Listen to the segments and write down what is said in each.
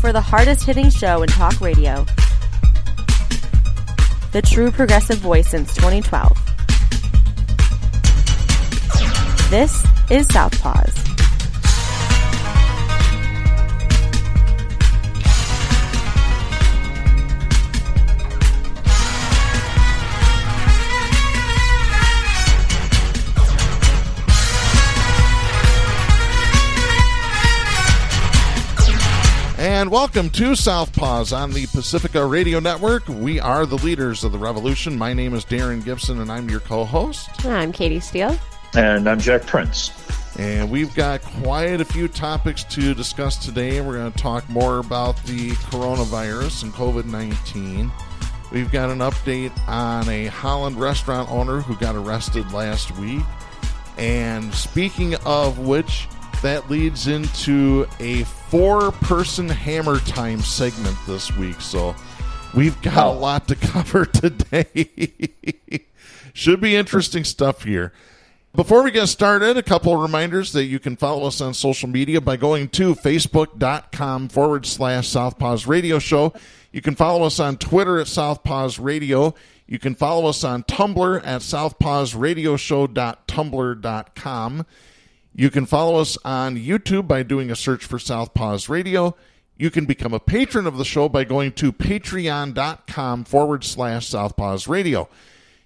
for the hardest-hitting show in talk radio. The true progressive voice since 2012. This is Southpaws. And welcome to Southpaws on the Pacifica Radio Network. We are the leaders of the revolution. My name is Darren Gibson, and I'm your co-host. I'm Katy Steele. And I'm Jack Prince. And we've got quite a few topics to discuss today. We're going to talk more about the coronavirus and COVID-19. We've got an update on a Holland restaurant owner who got arrested last week. And speaking of which, that leads into a 4-person Hammer Time segment this week. So we've got a lot to cover today. Should be interesting stuff here. Before we get started, a couple of reminders that you can follow us on social media by going to facebook.com/Southpaws Radio Show. You can follow us on Twitter at Southpaws Radio. You can follow us on Tumblr at southpawsradioshow.tumblr.com. You can follow us on YouTube by doing a search for Southpaws Radio. You can become a patron of the show by going to patreon.com/Southpaws Radio.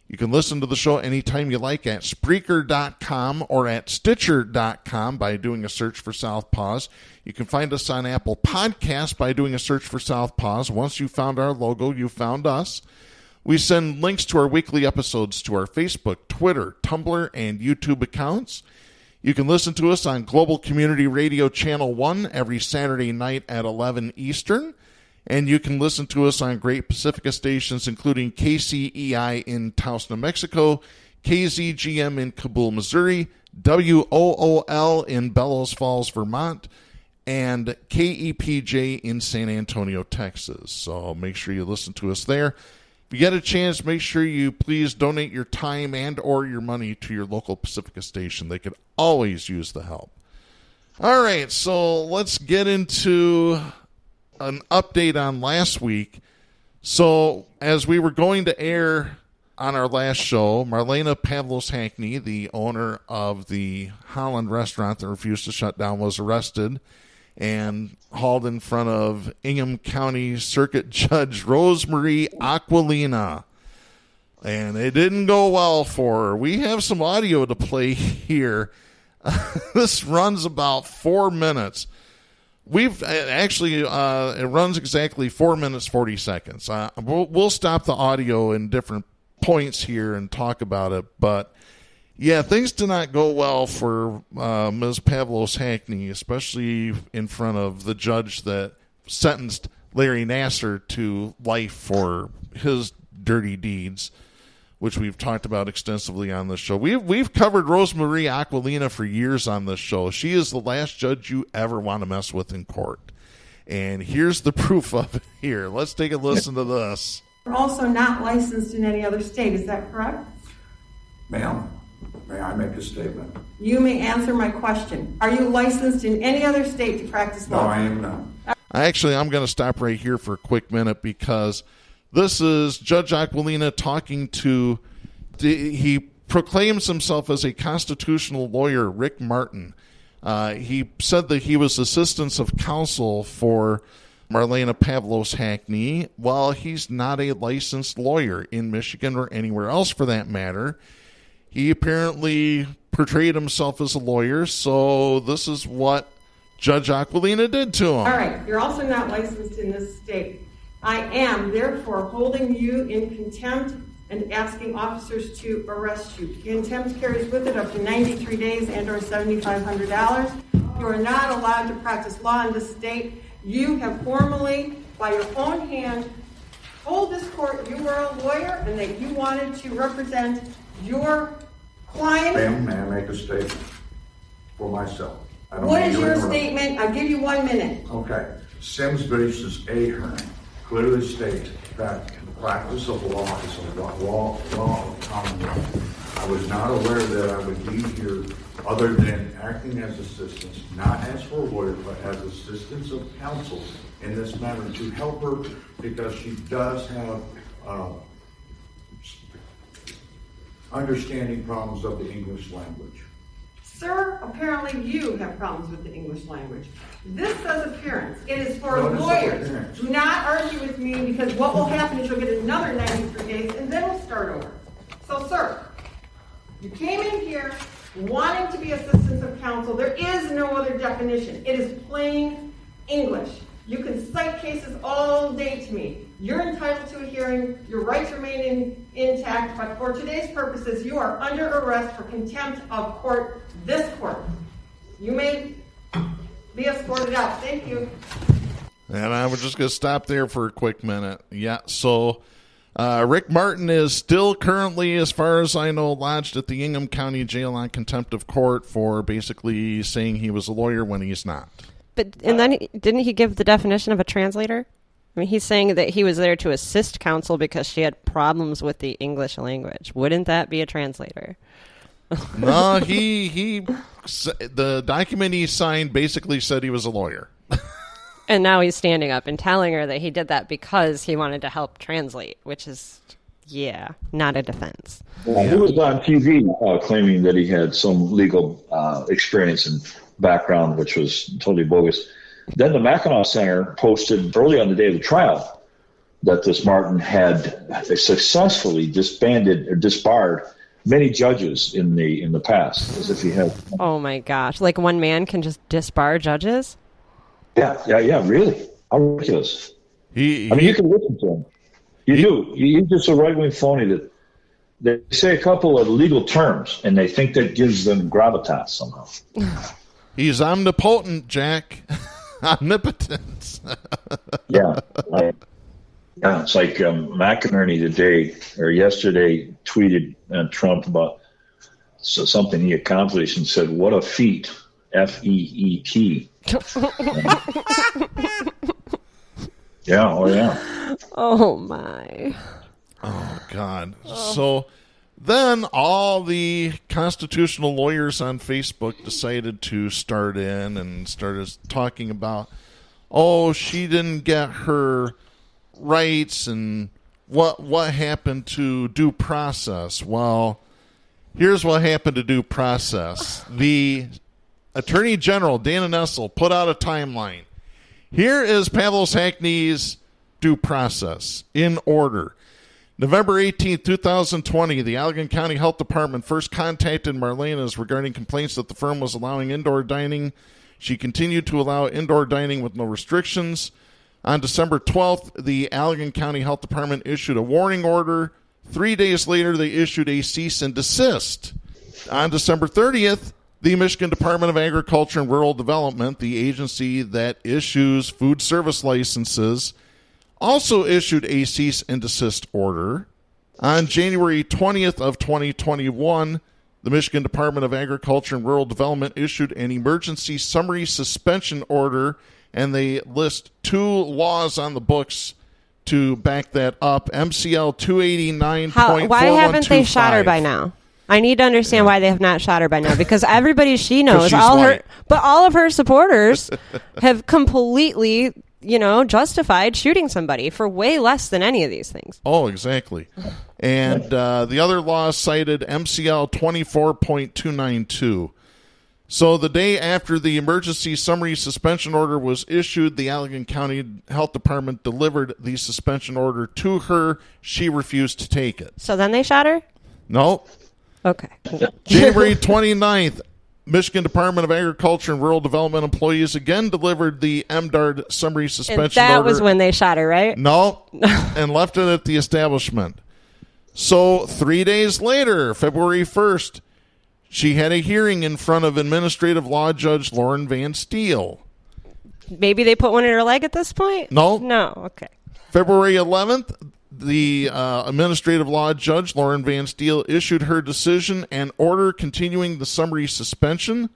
You can listen to the show anytime you like at Spreaker.com or at Stitcher.com by doing a search for Southpaws. You can find us on Apple Podcasts by doing a search for Southpaws. Once you found our logo, you found us. We send links to our weekly episodes to our Facebook, Twitter, Tumblr, and YouTube accounts. You can listen to us on Global Community Radio Channel 1 every Saturday night at 11 Eastern. And you can listen to us on great Pacifica stations, including KCEI in Taos, New Mexico, KZGM in Kabul, Missouri, WOOL in Bellows Falls, Vermont, and KEPJ in San Antonio, Texas. So make sure you listen to us there. If you get a chance, make sure you please donate your time and or your money to your local Pacifica station. They could always use the help. All right, so let's get into an update on last week. So as we were going to air on our last show, Marlena Pavlos-Hackney, the owner of the Holland restaurant that refused to shut down, was arrested and hauled in front of Ingham County Circuit Judge Rosemarie Aquilina. And it didn't go well for her. We have some audio to play here. This runs about 4 minutes. It runs exactly 4 minutes, 40 seconds. We'll stop the audio in different points here and talk about it. But yeah, things did not go well for Ms. Pavlos-Hackney, especially in front of the judge that sentenced Larry Nassar to life for his dirty deeds, which we've talked about extensively on this show. We've covered Rosemarie Aquilina for years on this show. She is the last judge you ever want to mess with in court. And here's the proof of it here. Let's take a listen to this. You're also not licensed in any other state, is that correct? Ma'am, may I make a statement? You may answer my question. Are you licensed in any other state to practice law? No, I am not. Actually, I'm going to stop right here for a quick minute because this is Judge Aquilina talking to, he proclaims himself as a constitutional lawyer, Rick Martin. He said that he was assistance of counsel for Marlena Pavlos-Hackney. Well, he's not a licensed lawyer in Michigan or anywhere else for that matter. He apparently portrayed himself as a lawyer, so this is what Judge Aquilina did to him. All right, you're also not licensed in this state. I am, therefore, holding you in contempt and asking officers to arrest you. Contempt carries with it up to 93 days and or $7,500. You are not allowed to practice law in this state. You have formally, by your own hand, told this court you were a lawyer and that you wanted to represent your client. Ma'am, may I make a statement for myself? What is your statement? I'll give you 1 minute. Okay. Sims versus Ahern clearly states that the practice of law is a law of common law. I was not aware that I would be here other than acting as assistants, not as her lawyer, but as assistants of counsel in this matter to help her because she does have understanding problems of the English language. Sir, apparently you have problems with the English language. This says appearance. It is for No, this is lawyers. appearance. Do not argue with me because what will happen is you'll get another 93 days and then we'll start over. So, sir, you came in here wanting to be assistants of counsel. There is no other definition. It is plain English. You can cite cases all day to me. You're entitled to a hearing. Your rights remain intact. But for today's purposes, you are under arrest for contempt of court, this court. You may be escorted out. Thank you. And I was just going to stop there for a quick minute. Yeah, so Rick Martin is still currently, as far as I know, lodged at the Ingham County Jail on contempt of court for basically saying he was a lawyer when he's not. But and then didn't he give the definition of a translator? I mean, he's saying that he was there to assist counsel because she had problems with the English language. Wouldn't that be a translator? No, the document he signed basically said he was a lawyer. And now he's standing up and telling her that he did that because he wanted to help translate, which is, not a defense. Well, he was on TV claiming that he had some legal experience and background, which was totally bogus. Then the Mackinac Center posted early on the day of the trial that this Martin had successfully disbarred many judges in the past, as if he had. Oh my gosh! Like one man can just disbar judges? Yeah, really. How ridiculous! You can listen to him. You're just a right-wing phony that they say a couple of legal terms and they think that gives them gravitas somehow. He's omnipotent, Jack. Omnipotence. Yeah, it's like McInerney today or yesterday tweeted Trump about something he accomplished and said, "What a feat, FEET." Yeah. Oh my. Oh God. So then all the constitutional lawyers on Facebook decided to start in and started talking about, she didn't get her rights and what happened to due process. Well, here's what happened to due process. The Attorney General, Dana Nessel, put out a timeline. Here is Pavlos-Hackney's due process in order. November 18, 2020, the Allegan County Health Department first contacted Marlena's regarding complaints that the firm was allowing indoor dining. She continued to allow indoor dining with no restrictions. On December 12th, the Allegan County Health Department issued a warning order. 3 days later, they issued a cease and desist. On December 30th, the Michigan Department of Agriculture and Rural Development, the agency that issues food service licenses, also issued a cease and desist order. On January 20th of 2021, the Michigan Department of Agriculture and Rural Development issued an emergency summary suspension order, and they list 2 laws on the books to back that up. MCL 289.4125. Why haven't they shot her by now? I need to understand why they have not shot her by now, because everybody she knows, all of her supporters have completely, justified shooting somebody for way less than any of these things. Oh, exactly. And the other law cited MCL 24.292. So the day after the emergency summary suspension order was issued, the Allegan County Health Department delivered the suspension order to her. She refused to take it. So then they shot her? No. Okay. January 29th, Michigan Department of Agriculture and Rural Development employees again delivered the MDARD summary suspension order. That was when they shot her, right? No, and left it at the establishment. So 3 days later, February 1st, she had a hearing in front of Administrative Law Judge Lauren Van Steele. Maybe they put one in her leg at this point? No. No, okay. February 11th, the Administrative Law Judge Lauren Van Steele issued her decision and order continuing the summary suspension.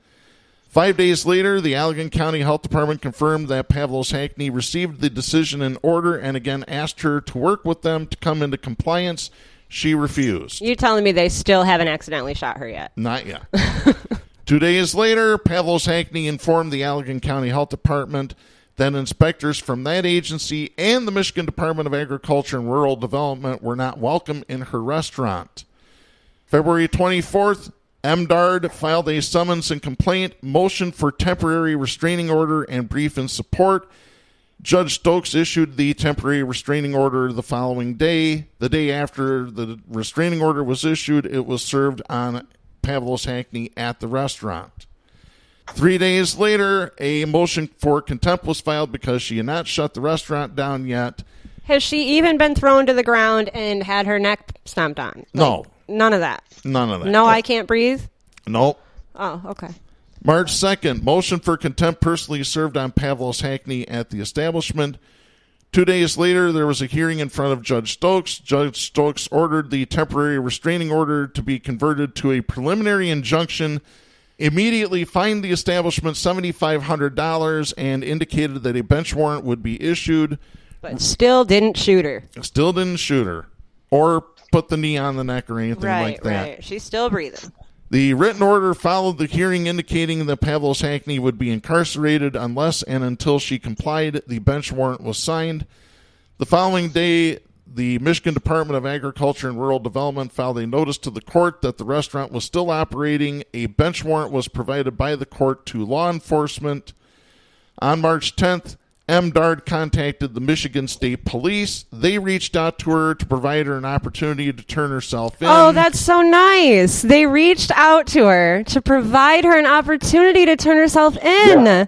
5 days later, the Allegan County Health Department confirmed that Pavlos-Hackney received the decision and order and again asked her to work with them to come into compliance. She refused. You're telling me they still haven't accidentally shot her yet? Not yet. 2 days later, Pavlos-Hackney informed the Allegan County Health Department that inspectors from that agency and the Michigan Department of Agriculture and Rural Development were not welcome in her restaurant. February 24th, MDARD filed a summons and complaint, motion for temporary restraining order, and brief in support. Judge Stokes issued the temporary restraining order the following day. The day after the restraining order was issued, it was served on Pavlos-Hackney at the restaurant. 3 days later, a motion for contempt was filed because she had not shut the restaurant down yet. Has she even been thrown to the ground and had her neck stomped on? No. None of that? None of that. No, I can't breathe? Nope. Oh, okay. March 2nd, motion for contempt personally served on Pavlos-Hackney at the establishment. 2 days later, there was a hearing in front of Judge Stokes. Judge Stokes ordered the temporary restraining order to be converted to a preliminary injunction, immediately fined the establishment $7,500, and indicated that a bench warrant would be issued. But still didn't shoot her. Still didn't shoot her. Or put the knee on the neck or anything like that. Right. She's still breathing. The written order followed the hearing, indicating that Pavlos-Hackney would be incarcerated unless and until she complied. The bench warrant was signed. The following day, the Michigan Department of Agriculture and Rural Development filed a notice to the court that the restaurant was still operating. A bench warrant was provided by the court to law enforcement. On March 10th, MDARD contacted the Michigan State Police. They reached out to her to provide her an opportunity to turn herself in. Oh, that's so nice. They reached out to her to provide her an opportunity to turn herself in. Yeah.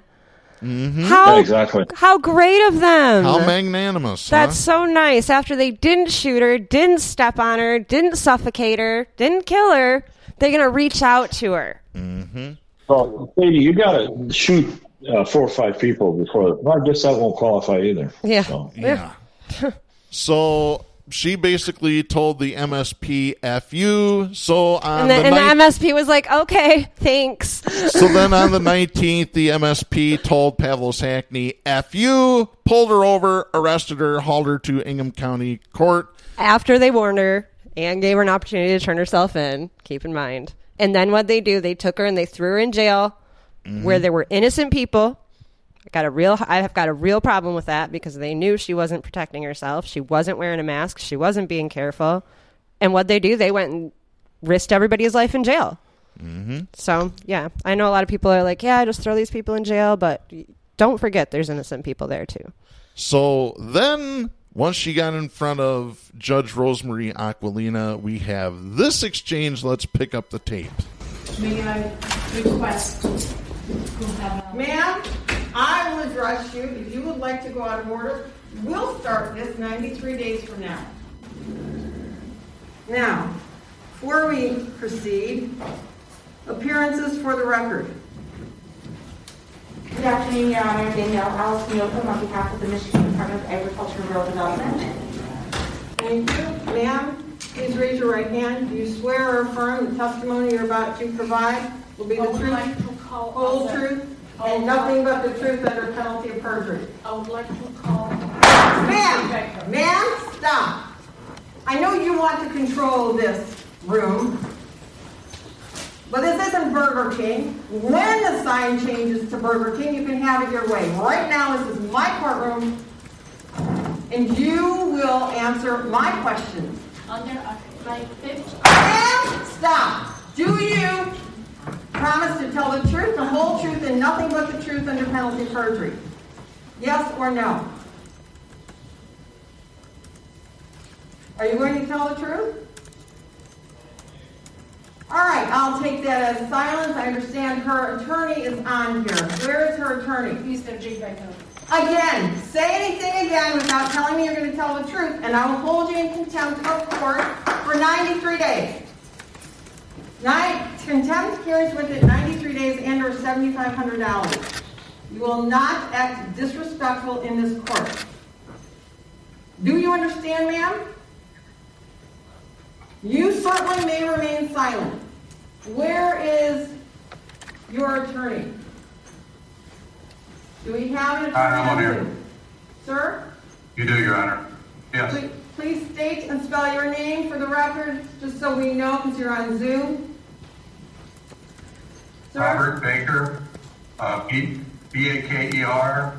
Mm-hmm. How great of them. How magnanimous. That's so nice. After they didn't shoot her, didn't step on her, didn't suffocate her, didn't kill her, they're going to reach out to her. Mm-hmm. Well, Katy, you got to shoot 4 or 5 people before. Well, I guess that won't qualify either. Yeah. So. Yeah. So she basically told the MSP F you. So on and the MSP was like, okay, thanks. So then on the 19th, the MSP told Pavlos-Hackney F you, pulled her over, arrested her, hauled her to Ingham County Court. After they warned her and gave her an opportunity to turn herself in, keep in mind. And then what they do, they took her and they threw her in jail where there were innocent people. I have got a real problem with that because they knew she wasn't protecting herself. She wasn't wearing a mask. She wasn't being careful. And what they do, they went and risked everybody's life in jail. Mm-hmm. So, yeah, I know a lot of people are like, yeah, just throw these people in jail. But don't forget there's innocent people there, too. So then once she got in front of Judge Rosemary Aquilina, we have this exchange. Let's pick up the tape. May I request... Ma'am, I will address you. If you would like to go out of order, we'll start this 93 days from now. Now, before we proceed, appearances for the record. Good afternoon, Your Honor. Danielle Alice Newcomb on behalf of the Michigan Department of Agriculture and Rural Development. Thank you. Ma'am, please raise your right hand. Do you swear or affirm the testimony you're about to provide will be the truth, whole truth, and nothing but the truth under penalty of perjury? I would like to call... Ma'am, stop. I know you want to control this room, but this isn't Burger King. When the sign changes to Burger King, you can have it your way. Right now, this is my courtroom, and you will answer my questions. Under my fifth... Ma'am, stop. Do you promise to tell the truth, the whole truth, and nothing but the truth under penalty of perjury? Yes or no? Are you going to tell the truth? All right, I'll take that as silence. I understand her attorney is on here. Where is her attorney? Mr. J. Becker. Again, say anything again without telling me you're going to tell the truth, and I will hold you in contempt of court for 93 days. Contempt carries with it 93 days and or $7,500. You will not act disrespectful in this court. Do you understand, ma'am? You certainly may remain silent. Where is your attorney? Do we have an attorney? I'm on here. Sir? You do, Your Honor. Yes. Please state and spell your name for the record, just so we know, because you're on Zoom. Robert Baker, Pete, B-A-K-E-R,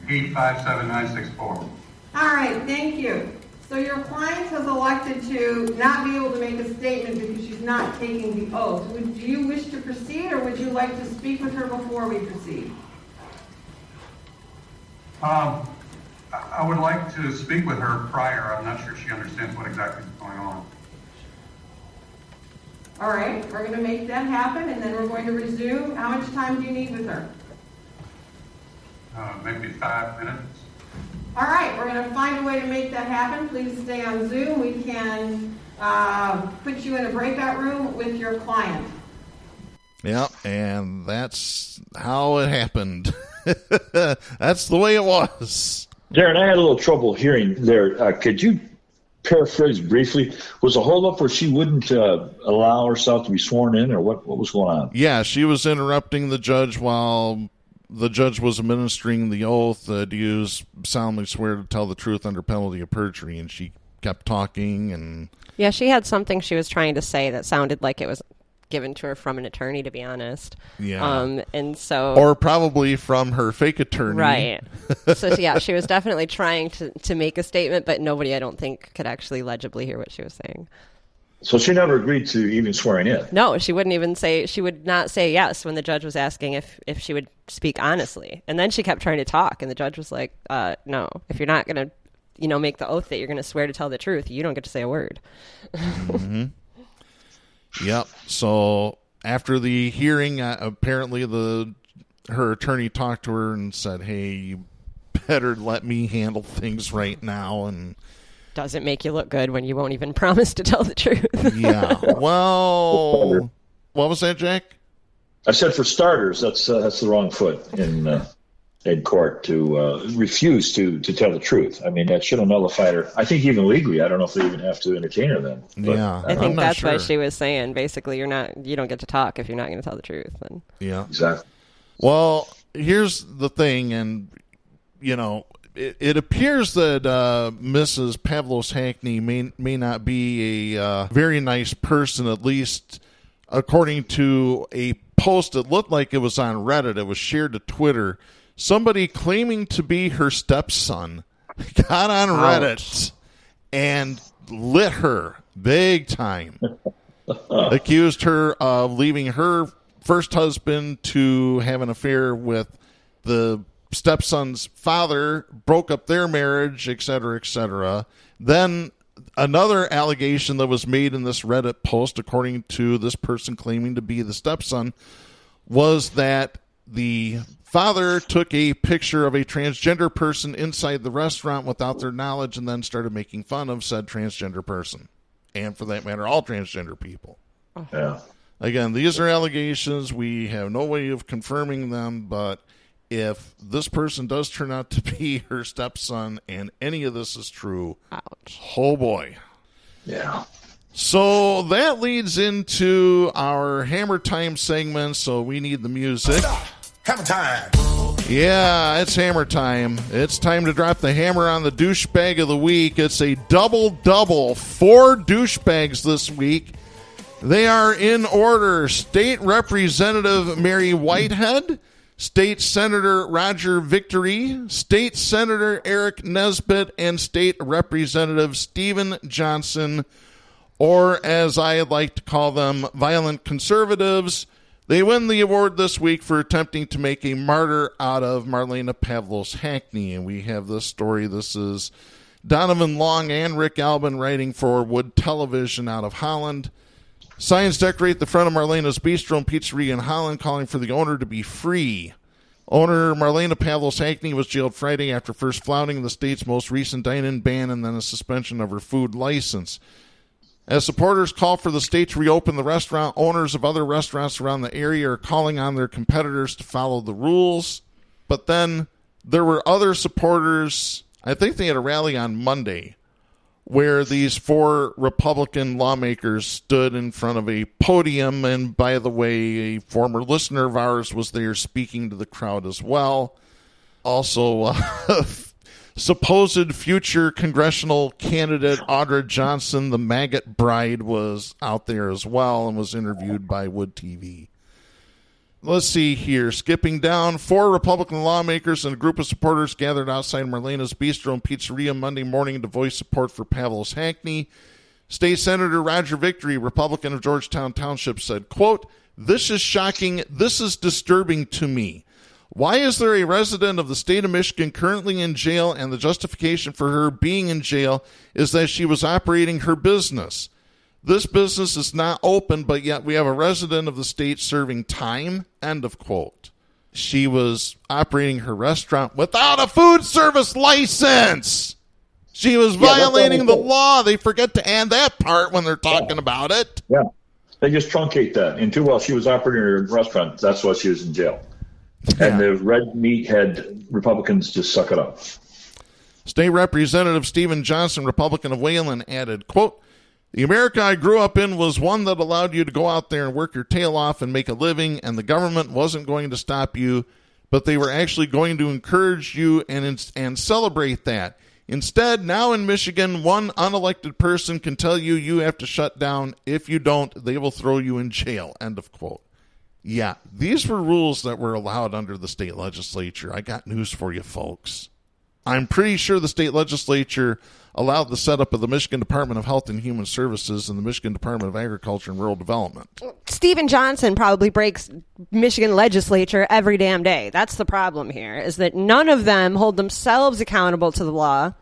Pete 57964. All right, thank you. So your client has elected to not be able to make a statement because she's not taking the oath. Do you wish to proceed, or would you like to speak with her before we proceed? I would like to speak with her prior. I'm not sure she understands what exactly is going on. All right, we're going to make that happen, and then we're going to resume. How much time do you need with her? Maybe 5 minutes. All right, we're going to find a way to make that happen. Please stay on Zoom. We can put you in a breakout room with your client. Yep, and that's how it happened. That's the way it was. Darren, I had a little trouble hearing there. Could you paraphrase briefly? Was the holdup where she wouldn't allow herself to be sworn in, or what was going on? Yeah, she was interrupting the judge while the judge was administering the oath. Do you solemnly swear to tell the truth under penalty of perjury? And she kept talking. And yeah, she had something she was trying to say that sounded like it was given to her from an attorney, to be honest. Yeah. And so, or probably from her fake attorney. Right. So yeah, she was definitely trying to make a statement, but nobody, I don't think, could actually legibly hear what she was saying. So she never agreed to even swearing in? No, she wouldn't even say, she would not say yes when the judge was asking if she would speak honestly. And then she kept trying to talk, and the judge was like, no, if you're not going to, make the oath that you're going to swear to tell the truth, you don't get to say a word. Mm-hmm. Yep. So after the hearing, apparently her attorney talked to her and said, hey, you better let me handle things right now. And doesn't make you look good when you won't even promise to tell the truth. Yeah. Well, what was that, Jack? I said, for starters, that's the wrong foot in court to refuse to tell the truth. I mean, that should have nullified her. I think even legally, I don't know if they even have to entertain her then. But, yeah, I think that's what she was saying. Basically, you don't get to talk if you're not going to tell the truth. Then. Yeah, exactly. Well, here's the thing, and it appears that Mrs. Pavlos-Hackney may not be a very nice person, at least according to a post that looked like it was on Reddit. It was shared to Twitter. Somebody claiming to be her stepson got on Reddit and lit her big time. Accused her of leaving her first husband to have an affair with the stepson's father, broke up their marriage, etc., etc. Then another allegation that was made in this Reddit post, according to this person claiming to be the stepson, was that the father took a picture of a transgender person inside the restaurant without their knowledge and then started making fun of said transgender person. And for that matter, all transgender people. Yeah. Again, these are allegations. We have no way of confirming them, but if this person does turn out to be her stepson and any of this is true, ouch. Oh boy. Yeah. So that leads into our Hammer Time segment, so we need the music. Hammer time. Yeah, it's Hammer Time. It's time to drop the hammer on the douchebag of the week. It's a double-double, 4 douchebags this week. They are in order: State Representative Mary Whitehead, State Senator Roger Victory, State Senator Aric Nesbitt, and State Representative Stephen Johnson, or as I like to call them, violent conservatives. They win the award this week for attempting to make a martyr out of Marlena Pavlos-Hackney. And we have this story. This is Donovan Long and Rick Albin writing for Wood Television out of Holland. Signs decorate the front of Marlena's Bistro and Pizzeria in Holland, calling for the owner to be free. Owner Marlena Pavlos-Hackney was jailed Friday after first flouting the state's most recent dine-in ban and then a suspension of her food license. As supporters call for the state to reopen the restaurant, owners of other restaurants around the area are calling on their competitors to follow the rules. But then there were other supporters, I think they had a rally on Monday, where these 4 Republican lawmakers stood in front of a podium. And by the way, a former listener of ours was there speaking to the crowd as well. Also, supposed future congressional candidate Audra Johnson, the maggot bride, was out there as well and was interviewed by Wood TV. Let's see here. Skipping down, 4 Republican lawmakers and a group of supporters gathered outside Marlena's Bistro and Pizzeria Monday morning to voice support for Pavlos-Hackney. State Senator Roger Victory, Republican of Georgetown Township, said, quote, "This is shocking. This is disturbing to me. Why is there a resident of the state of Michigan currently in jail, and the justification for her being in jail is that she was operating her business? This business is not open, but yet we have a resident of the state serving time," end of quote. She was operating her restaurant without a food service license. She was violating the law. They forget to add that part when they're talking about it. Yeah. They just truncate that into, well, she was operating her restaurant. That's why she was in jail. Yeah. And the red meat head Republicans just suck it up. State Representative Stephen Johnson, Republican of Wayland, added, quote, "The America I grew up in was one that allowed you to go out there and work your tail off and make a living, and the government wasn't going to stop you, but they were actually going to encourage you and celebrate that. Instead, now in Michigan, one unelected person can tell you you have to shut down. If you don't, they will throw you in jail," end of quote. Yeah, these were rules that were allowed under the state legislature. I got news for you, folks. I'm pretty sure the state legislature allowed the setup of the Michigan Department of Health and Human Services and the Michigan Department of Agriculture and Rural Development. Stephen Johnson probably breaks Michigan legislature every damn day. That's the problem here, is that none of them hold themselves accountable to the law.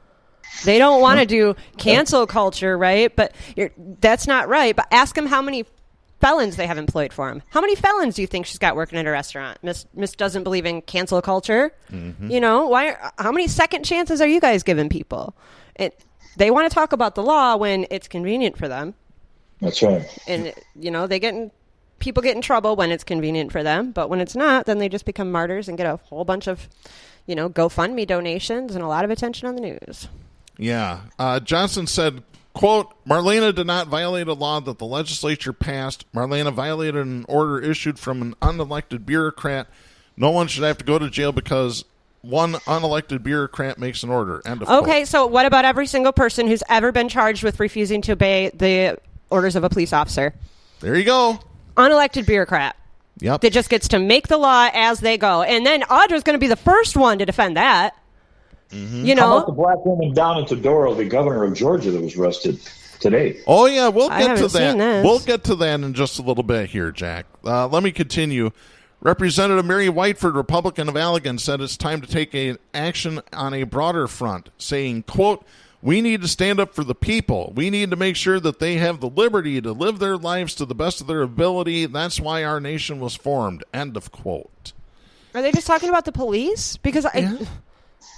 They don't want to do cancel culture, right? But that's not right. But ask them how many felons they have employed for him. How many felons do you think she's got working at a restaurant? Miss doesn't believe in cancel culture. Mm-hmm. You know, how many second chances are you guys giving people? They want to talk about the law when it's convenient for them. That's right. And, you know, people get in trouble when it's convenient for them. But when it's not, then they just become martyrs and get a whole bunch of, you know, GoFundMe donations and a lot of attention on the news. Yeah. Johnson said, quote, "Marlena did not violate a law that the legislature passed. Marlena violated an order issued from an unelected bureaucrat. No one should have to go to jail because one unelected bureaucrat makes an order." End of quote. Okay, so what about every single person who's ever been charged with refusing to obey the orders of a police officer? There you go. Unelected bureaucrat. Yep. That just gets to make the law as they go. And then Audra's going to be the first one to defend that. Mm-hmm. You know, how about the black woman down at the door of the governor of Georgia that was arrested today? Oh, yeah, we'll get to that. We'll get to that in just a little bit here, Jack. Let me continue. Representative Mary Whitehead, Republican of Allegan, said it's time to take action on a broader front, saying, quote, "We need to stand up for the people. We need to make sure that they have the liberty to live their lives to the best of their ability. That's why our nation was formed," end of quote. Are they just talking about the police? Because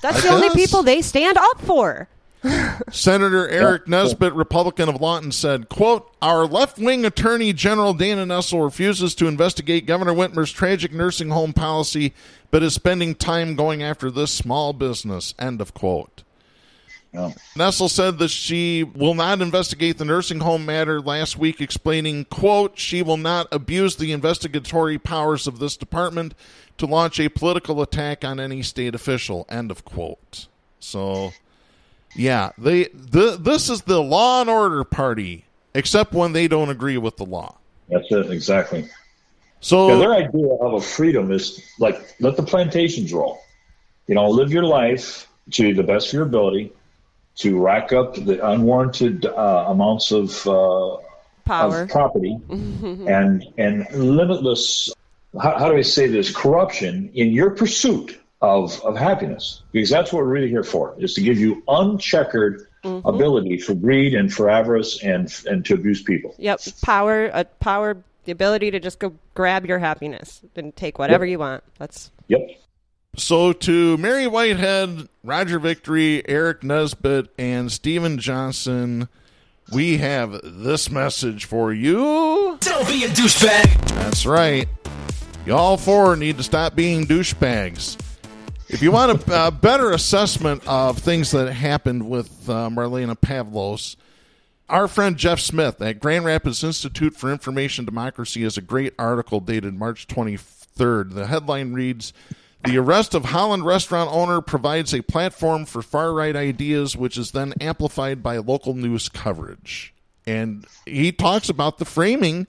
that's the only people they stand up for. Senator Aric Nesbitt, Republican of Lawton, said, quote, "Our left-wing Attorney General Dana Nessel refuses to investigate Governor Whitmer's tragic nursing home policy, but is spending time going after this small business," end of quote. Yeah. Nessel said that she will not investigate the nursing home matter last week, explaining, quote, "She will not abuse the investigatory powers of this department to launch a political attack on any state official," end of quote. So, yeah, this is the law and order party, except when they don't agree with the law. That's it, exactly. So their idea of a freedom is like, let the plantations roll. You know, live your life to the best of your ability, to rack up the unwarranted amounts of power, of property, and limitless. How do I say this? Corruption in your pursuit of happiness, because that's what we're really here for, is to give you uncheckered ability for greed and for avarice and to abuse people. Yep, power, the ability to just go grab your happiness and take whatever you want. Yep. So to Mary Whitehead, Roger Victory, Aric Nesbitt, and Stephen Johnson, we have this message for you. Don't be a douchebag. That's right. Y'all four need to stop being douchebags. If you want a better assessment of things that happened with Marlena Pavlos, our friend Jeff Smith at Grand Rapids Institute for Information Democracy has a great article dated March 23rd. The headline reads, "The arrest of Holland restaurant owner provides a platform for far-right ideas, which is then amplified by local news coverage." And he talks about the framing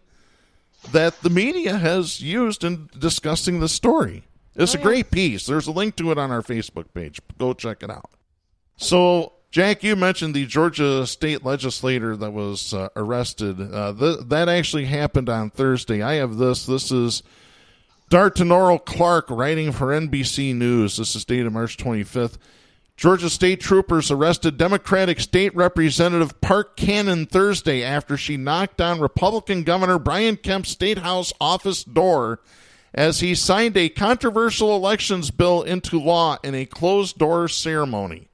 that the media has used in discussing the story. It's a great piece. There's a link to it on our Facebook page. Go check it out. So, Jack, you mentioned the Georgia state legislator that was arrested. That actually happened on Thursday. I have this. This is Dartenoro Clark writing for NBC News. This is dated March 25th. Georgia state troopers arrested Democratic State Representative Park Cannon Thursday after she knocked on Republican Governor Brian Kemp's State House office door as he signed a controversial elections bill into law in a closed-door ceremony.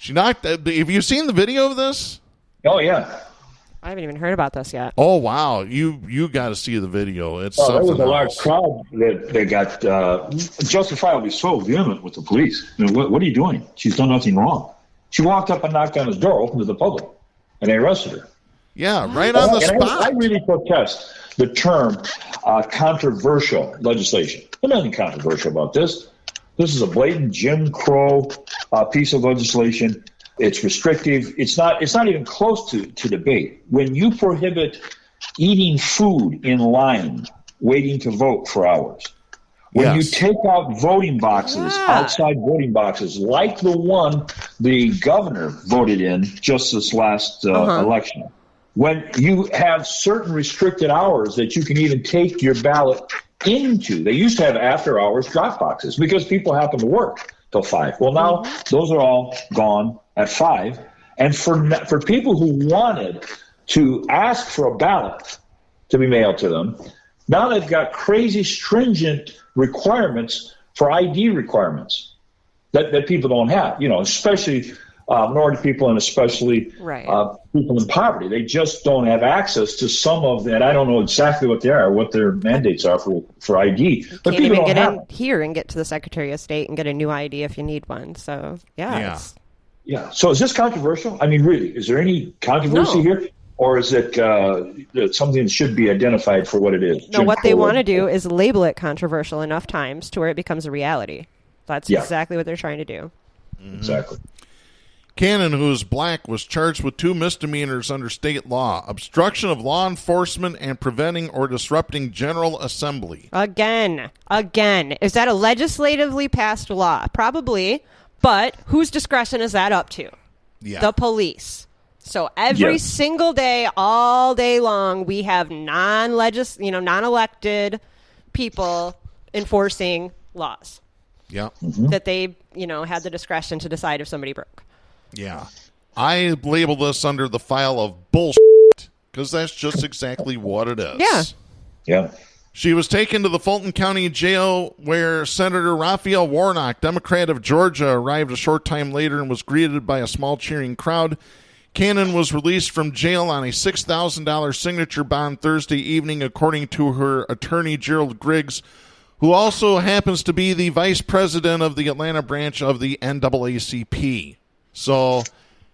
She knocked. Have you seen the video of this? Oh, yeah. I haven't even heard about this yet. Oh, wow. You got to see the video. It's there was a else. large crowd that got justifiably so vehement with the police. I mean, what are you doing? She's done nothing wrong. She walked up and knocked on his door, opened to the public, and they arrested her. Yeah, right on the spot. I really protest the term controversial legislation. There's nothing controversial about this. This is a blatant Jim Crow piece of legislation. It's restrictive. It's not even close to debate. When you prohibit eating food in line, waiting to vote for hours, when you take out voting boxes, outside voting boxes, like the one the governor voted in just this last election, when you have certain restricted hours that you can even take your ballot into, they used to have after hours drop boxes because people happen to work till 5. Well, now those are all gone at 5. And for people who wanted to ask for a ballot to be mailed to them, now they've got crazy stringent requirements for ID requirements that people don't have, especially minority people and especially people in poverty. They just don't have access to some of that. I don't know exactly what they are, what their mandates are for ID. But can't even get in here and get to the Secretary of State and get a new ID if you need one. So, yeah. So is this controversial? I mean, really, is there any controversy here? Or is it something that should be identified for what it is? No, what they want to do is label it controversial enough times to where it becomes a reality. That's exactly what they're trying to do. Exactly. Cannon, who is black, was charged with 2 misdemeanors under state law: obstruction of law enforcement and preventing or disrupting General Assembly. Again. Is that a legislatively passed law? Probably. But whose discretion is that up to? Yeah. The police. So every single day, all day long, we have non-elected people enforcing laws. Yeah. That they, had the discretion to decide if somebody broke. Yeah. I label this under the file of bullshit because that's just exactly what it is. Yeah. Yeah. She was taken to the Fulton County Jail where Senator Raphael Warnock, Democrat of Georgia, arrived a short time later and was greeted by a small cheering crowd. Cannon was released from jail on a $6,000 signature bond Thursday evening, according to her attorney, Gerald Griggs, who also happens to be the vice president of the Atlanta branch of the NAACP. So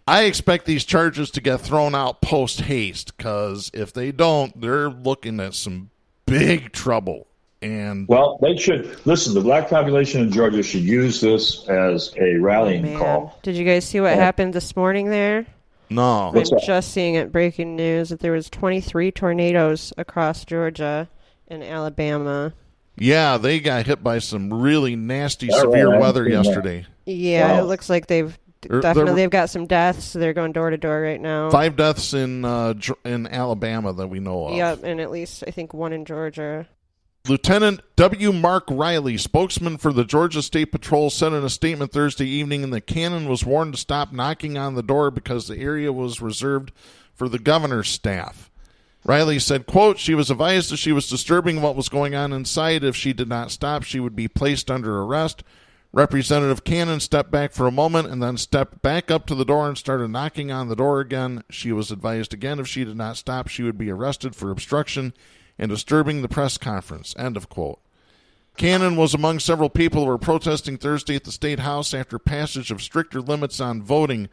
I expect these charges to get thrown out post-haste, because if they don't, they're looking at some big trouble. And well, they should listen. The black population in Georgia should use this as a rallying call. Did you guys see what happened this morning there? No. I'm just seeing it, breaking news, that there was 23 tornadoes across Georgia and Alabama. Yeah, they got hit by some really nasty, severe weather yesterday. Yeah, It looks like they've got some deaths. They're going door to door right now. 5 deaths in Alabama that we know of. Yep, and at least I think 1 in Georgia. Lieutenant W. Mark Riley, spokesman for the Georgia State Patrol, said in a statement Thursday evening that Cannon was warned to stop knocking on the door because the area was reserved for the governor's staff. Riley said, quote, "She was advised that she was disturbing what was going on inside. If she did not stop, she would be placed under arrest." Representative Cannon stepped back for a moment and then stepped back up to the door and started knocking on the door again. She was advised again if she did not stop, she would be arrested for obstruction and disturbing the press conference. End of quote. Cannon was among several people who were protesting Thursday at the State House after passage of stricter limits on voting,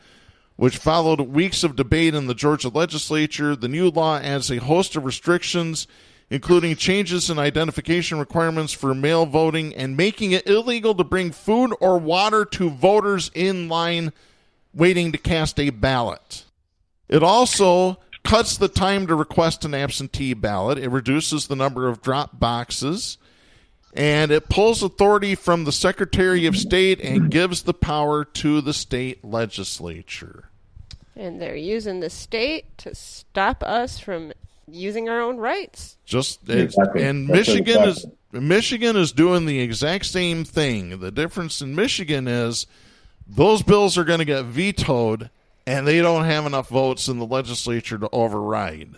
which followed weeks of debate in the Georgia legislature. The new law adds a host of restrictions, including changes in identification requirements for mail voting and making it illegal to bring food or water to voters in line waiting to cast a ballot. It also cuts the time to request an absentee ballot. It reduces the number of drop boxes. And it pulls authority from the Secretary of State and gives the power to the state legislature. And they're using the state to stop us from using our own rights. Exactly. And That's Michigan is doing the exact same thing. The difference in Michigan is those bills are going to get vetoed, and they don't have enough votes in the legislature to override.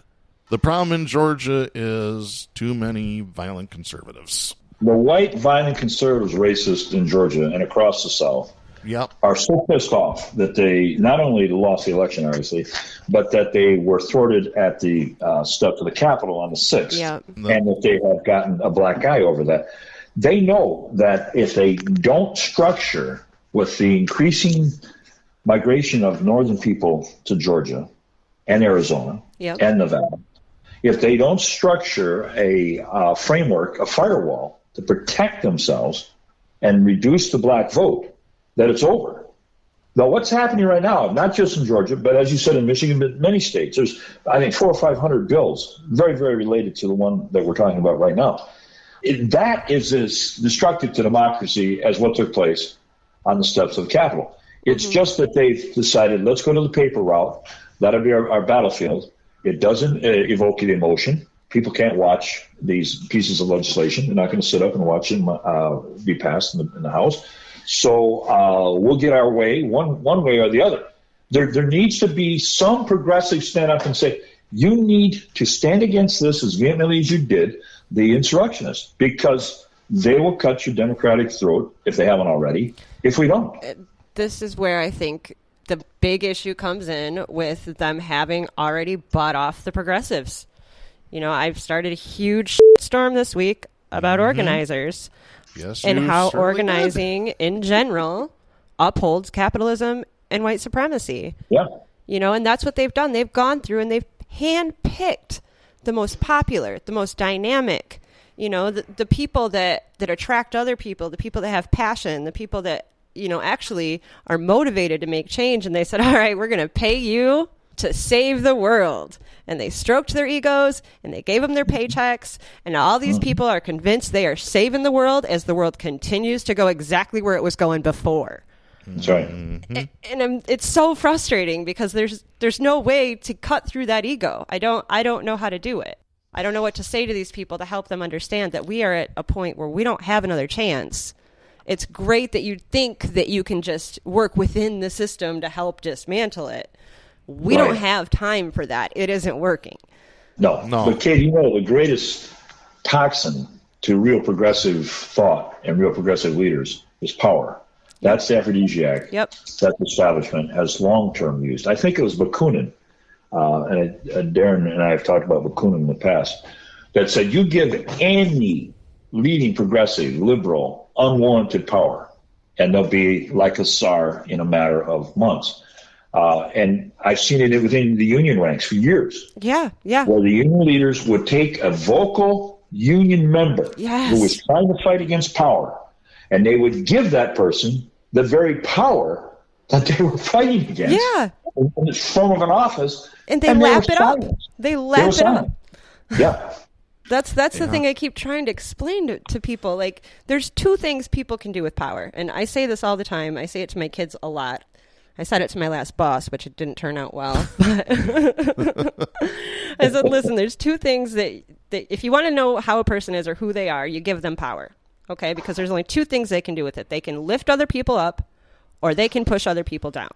The problem in Georgia is too many violent conservatives. The white, violent conservatives, racist in Georgia and across the South are so pissed off that they not only lost the election, obviously, but that they were thwarted at the steps of the Capitol on the 6th, and that they have gotten a black eye over that. They know that if they don't structure with the increasing migration of northern people to Georgia and Arizona and Nevada, if they don't structure a framework, a firewall, to protect themselves and reduce the black vote, that it's over. Now, what's happening right now, not just in Georgia, but as you said, in Michigan, but many states, there's, I think, 400 or 500 bills, very, very related to the one that we're talking about right now. That is as destructive to democracy as what took place on the steps of the Capitol. It's just that they've decided, let's go to the paper route. That'll be our battlefield. It doesn't evoke the emotion. People can't watch these pieces of legislation. They're not going to sit up and watch them be passed in the House. So we'll get our way one way or the other. There needs to be some progressive stand up and say, you need to stand against this as vehemently as you did the insurrectionists, because they will cut your democratic throat, if they haven't already, if we don't. This is where I think the big issue comes in with them having already bought off the progressives. You know, I've started a huge storm this week about organizers and how organizing in general upholds capitalism and white supremacy. Yeah. You know, and that's what they've done. They've gone through and they've handpicked the most popular, the most dynamic, you know, the people that attract other people, the people that have passion, the people that, you know, actually are motivated to make change. And they said, all right, we're going to pay you to save the world. And they stroked their egos and they gave them their paychecks. And all these people are convinced they are saving the world as the world continues to go exactly where it was going before. That's right. And it's so frustrating because there's no way to cut through that ego. I don't know how to do it. I don't know what to say to these people to help them understand that we are at a point where we don't have another chance. It's great that you think that you can just work within the system to help dismantle it. We don't have time for that. It isn't working. No. But Katy, you know, the greatest toxin to real progressive thought and real progressive leaders is power. That's the aphrodisiac that the establishment has long-term used. I think it was Bakunin, and Darren and I have talked about Bakunin in the past, that said you give any leading progressive, liberal, unwarranted power, and they'll be like a czar in a matter of months. And I've seen it within the union ranks for years. Yeah. Where the union leaders would take a vocal union member who was trying to fight against power, and they would give that person the very power that they were fighting against in the form of an office. And they lap it up. They lap it up. Yeah. That's the thing I keep trying to explain to people. Like, there's two things people can do with power. And I say this all the time. I say it to my kids a lot. I said it to my last boss, which it didn't turn out well. But I said, listen, there's two things that if you want to know how a person is or who they are, you give them power. Okay? Because there's only two things they can do with it. They can lift other people up or they can push other people down.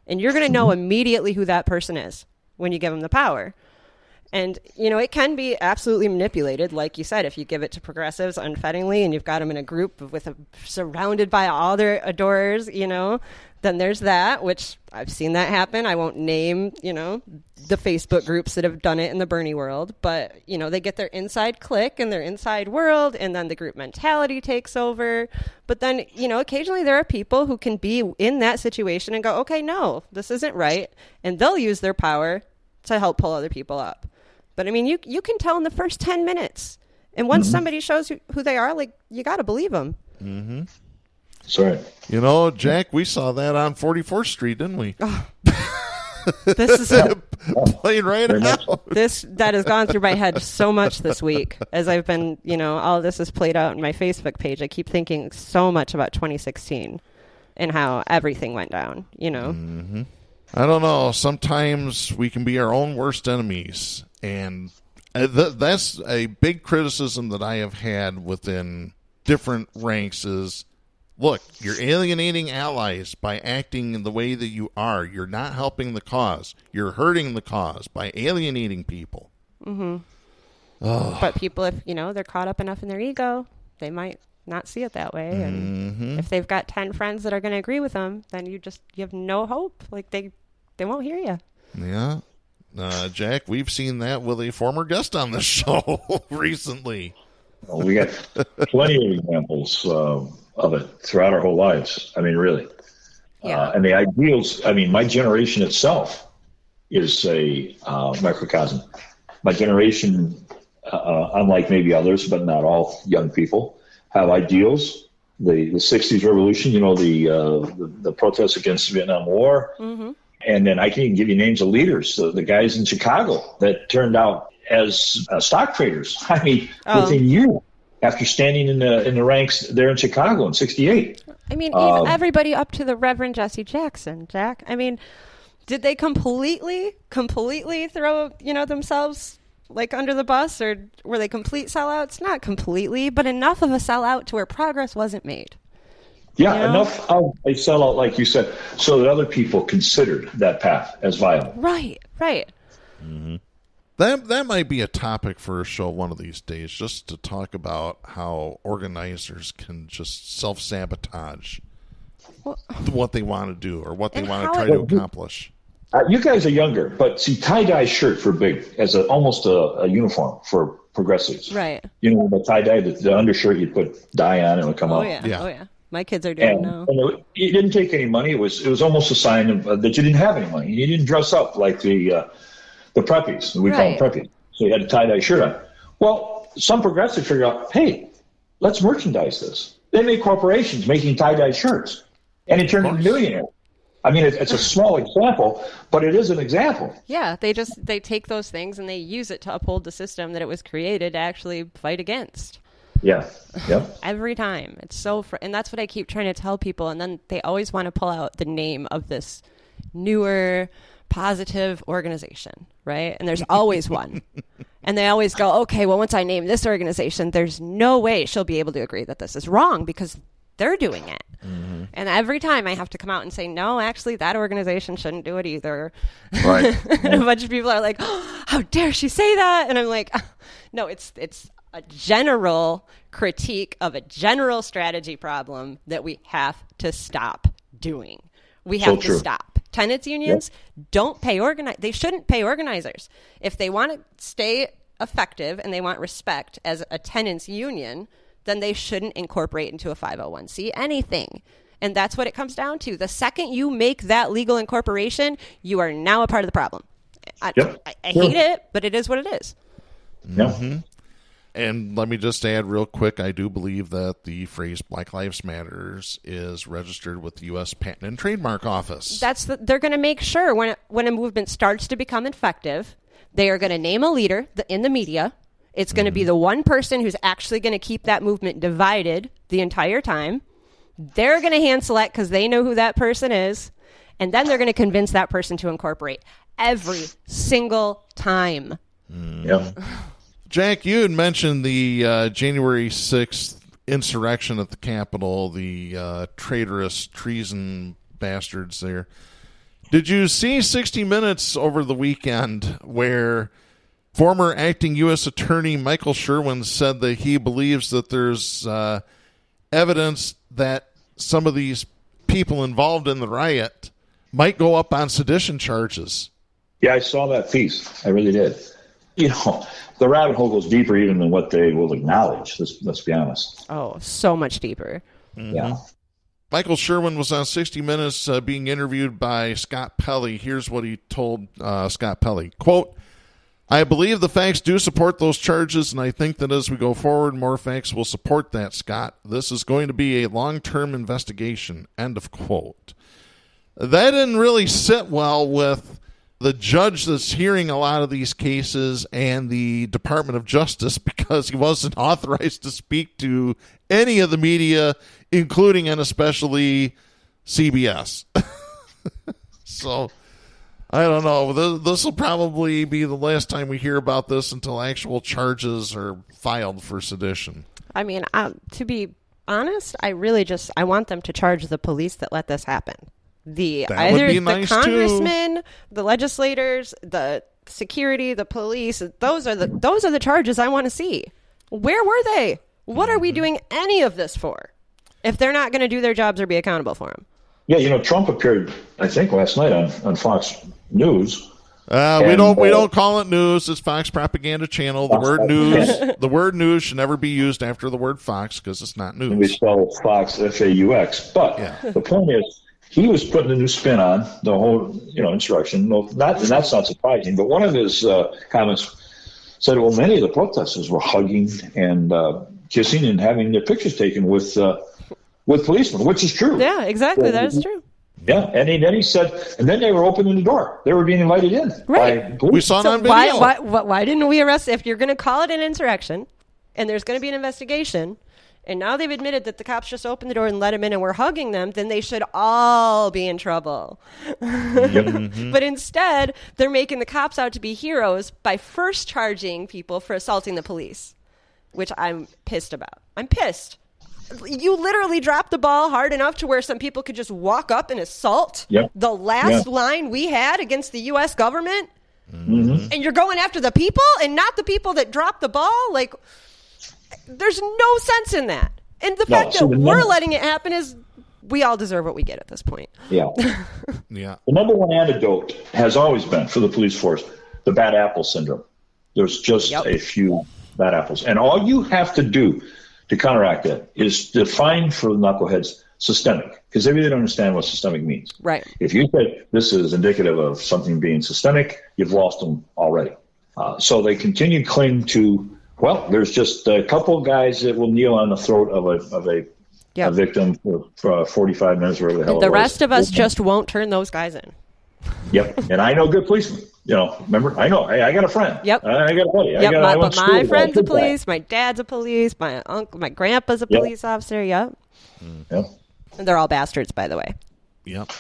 And you're going to know immediately who that person is when you give them the power. And, you know, it can be absolutely manipulated, like you said, if you give it to progressives unfetteringly and you've got them in a group surrounded by all their adorers, you know, then there's that, which I've seen that happen. I won't name, you know, the Facebook groups that have done it in the Bernie world, but, you know, they get their inside clique and their inside world, and then the group mentality takes over. But then, you know, occasionally there are people who can be in that situation and go, okay, no, this isn't right. And they'll use their power to help pull other people up. But I mean, you can tell in the first 10 minutes. And once somebody shows who they are, like, you got to believe them. Mm-hmm. Sorry. You know, Jack, we saw that on 44th Street, didn't we? Oh. This is played right out. That has gone through my head so much this week as I've been, all of this is played out on my Facebook page. I keep thinking so much about 2016 and how everything went down, Mm-hmm. I don't know. Sometimes we can be our own worst enemies. And that's a big criticism that I have had within different ranks is, look, you're alienating allies by acting in the way that you are. You're not helping the cause. You're hurting the cause by alienating people. Mm-hmm. But people, if, they're caught up enough in their ego, they might not see it that way. And if they've got 10 friends that are going to agree with them, then you have no hope. Like, they won't hear you. Yeah. Jack, we've seen that with a former guest on the show recently. Well, we got plenty of examples of it throughout our whole lives. I mean, really. Yeah. And the ideals, my generation itself is a microcosm. My generation, unlike maybe others, but not all young people, have ideals. The 60s revolution, the protests against the Vietnam War. Mm-hmm. And then I can even give you names of leaders, the guys in Chicago that turned out as stock traders. Within years after standing in the ranks there in Chicago in '68. Even everybody up to the Reverend Jesse Jackson, Jack. Did they completely throw themselves like under the bus, or were they complete sellouts? Not completely, but enough of a sellout to where progress wasn't made. Yeah, enough of a sellout, like you said, so that other people considered that path as viable. Right. Mm-hmm. That might be a topic for a show one of these days, just to talk about how organizers can just self-sabotage what they want to do or what they want to try to accomplish. You guys are younger, but see, tie-dye shirts were big as almost a uniform for progressives. Right. The tie-dye, the undershirt, you'd put dye on and it would come out. Yeah. Oh, yeah. My kids are doing it now. And it didn't take any money. It was almost a sign of, that you didn't have any money. You didn't dress up like the preppies. We call them preppies. So you had a tie-dye shirt on. Well, some progressives figured out, hey, let's merchandise this. They made corporations making tie-dye shirts, and it turned into millionaires. It's a small example, but it is an example. Yeah, they take those things and they use it to uphold the system that it was created to actually fight against. Yeah. Yep. Every time. It's so and that's what I keep trying to tell people, and then they always want to pull out the name of this newer positive organization, right? And there's always one. And they always go, okay, well, once I name this organization, there's no way she'll be able to agree that this is wrong because they're doing it. Mm-hmm. And every time I have to come out and say, no, actually, that organization shouldn't do it either. Right. And a bunch of people are like, oh, how dare she say that? And I'm like, no, it's a general critique of a general strategy problem that we have to stop doing. We have to stop. Tenants unions don't pay they shouldn't pay organizers. If they want to stay effective and they want respect as a tenants union, then they shouldn't incorporate into a 501c anything. And that's what it comes down to. The second you make that legal incorporation, you are now a part of the problem. I hate it, but it is what it is. Mm-hmm. And let me just add real quick, I do believe that the phrase Black Lives Matters is registered with the U.S. Patent and Trademark Office. They're going to make sure when a movement starts to become effective, they are going to name a leader in the media. It's going to be the one person who's actually going to keep that movement divided the entire time. They're going to hand select because they know who that person is. And then they're going to convince that person to incorporate every single time. Yep. Jack, you had mentioned the January 6th insurrection at the Capitol, the traitorous treason bastards there. Did you see 60 Minutes over the weekend where former acting U.S. Attorney Michael Sherwin said that he believes that there's evidence that some of these people involved in the riot might go up on sedition charges? Yeah, I saw that piece. I really did. The rabbit hole goes deeper even than what they will acknowledge. Let's be honest. Oh, so much deeper. Mm-hmm. Yeah. Michael Sherwin was on 60 Minutes being interviewed by Scott Pelley. Here's what he told Scott Pelley. Quote, I believe the facts do support those charges, and I think that as we go forward, more facts will support that, Scott. This is going to be a long-term investigation. End of quote. That didn't really sit well with the judge that's hearing a lot of these cases and the Department of Justice, because he wasn't authorized to speak to any of the media, including and especially CBS. So, I don't know. This will probably be the last time we hear about this until actual charges are filed for sedition. I mean, to be honest, I want them to charge the police that let this happen. Either the congressmen, the legislators, the security, the police. Those are the charges I want to see. Where were they? What are we doing any of this for? If they're not going to do their jobs or be accountable for them. Yeah, Trump appeared, I think, last night on Fox News. We don't call it news. It's Fox Propaganda Channel. The word news should never be used after the word Fox because it's not news. And we spell Fox F-A-U-X. But the point is, he was putting a new spin on the whole, insurrection. And that's not surprising. But one of his comments said, well, many of the protesters were hugging and kissing and having their pictures taken with policemen, which is true. Yeah, exactly. That is true. Yeah, and then he said, and then they were opening the door. They were being invited in. Right. We saw it on video. Why didn't we arrest? If you're going to call it an insurrection, and there's going to be an investigation, and now they've admitted that the cops just opened the door and let them in, and we're hugging them, then they should all be in trouble. Mm-hmm. But instead, they're making the cops out to be heroes by first charging people for assaulting the police, which I'm pissed about. I'm pissed. You literally dropped the ball hard enough to where some people could just walk up and assault the last line we had against the U.S. government. Mm-hmm. And you're going after the people and not the people that dropped the ball? Like, there's no sense in that. And the fact that we're letting it happen is we all deserve what we get at this point. Yeah. Yeah. The number one antidote has always been for the police force, the bad apple syndrome. There's just a few bad apples. And all you have to do to counteract that is define for the knuckleheads systemic, because they really don't understand what systemic means. Right. If you say this is indicative of something being systemic, you've lost them already. So they continue to cling to, there's just a couple guys that will kneel on the throat of a victim for 45 minutes or whatever the hell. The rest of us just won't turn those guys in. Yep. And I know good policemen. Remember, I know, I got a friend. Yep. I got a buddy. Yep. My friend's a police. My dad's a police. My uncle, my grandpa's a police officer. Yep. Yep. And they're all bastards, by the way. Yep.